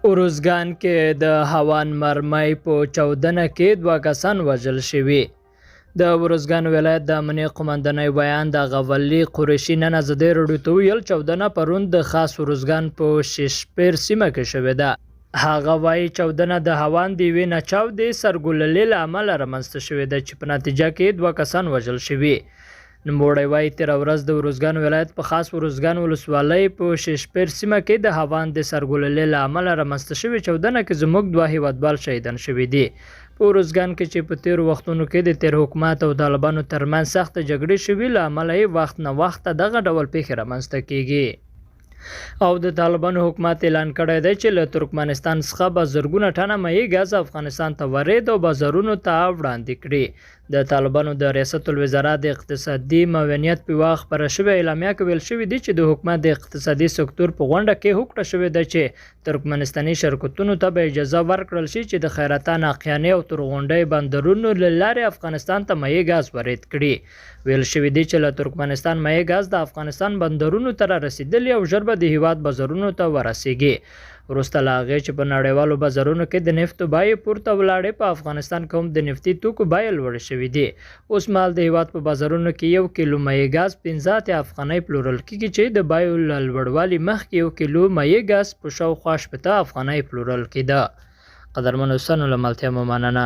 اروزګان کې د هوان مرمۍ په چاودنه کې 2 کسان وژل شوي. د اروزګان ولایت د امنیه قومندانۍ بیان د غولي قریشي نن ازادي راډیو ته ویل چاودنه پرون د خاص اروزګان په شیشپیر سیمه کې شوې ده. هغه وایي چاودنه د هوان د یوې ناچاودې سرګلولې له امله رامنځته شوې ده چې په نتیجه کې 2 کسان وژل شوي. نوموړی وایي تېره ورځ د اروزګان ولایت په خاص اروزګان ولسوالۍ په شیشپیر سیمه کې د هوان د سرګلولې له امله رامنځته شوې چاودنه کې زموږ 2 هیوادوال شهیدان شوي دي. په اروزګان کې چې په تېرو وختونو کې د تېر حکومت او طالبانو ترمنځ سخته جګړې شوي له امله یې وخت نه وخت دغه ډول پیښې رامنځته کیږي. او د طالبانو حکومت اعلان کړی دی چې له ترکمنستان څخه به زرګونه ټنه مایع ګاز افغانستان ته ورید او بازارونو ته وړاندې کړي. د طالبانو د ریاست الوزرا د اقتصادي معاونیت په وخت خپره شوې اعلامیه کې ویل شوي دي چې د حکومت د اقتصادي سکتور په غونډه کې هوکړه شوې ده چې ترکمنستاني شرکتونو ته به اجازه ورکړل شي چې د خیراتان، اقیاني او تورغونډۍ بندرونو له لارې افغانستان ته مایع ګاز ورید کړي. ویل شوي دي چې له ترکمنستان مایع ګاز د افغانستان بندرونو ته رسیدلی او ژر به د هیواد بازارونو ته ورسیږي. وروسته له هغې چې په نړیوالو بازارونو کې د نفتو بیې پورته ولاړې، په افغانستان کې هم د نفتي توکو بیې لوړې شوې دي. اوس مهال د هیواد په بازارونو کې 1 کیلو مایع ګاز 15 افغانۍ پلورل کېږي چې د بیو له لوړوالي مخکې 1 کیلو مایع ګاز په شاوخوا 80 افغانۍ پلورل کېده. قدرمنو دوستانو له ملتیا مو مننه.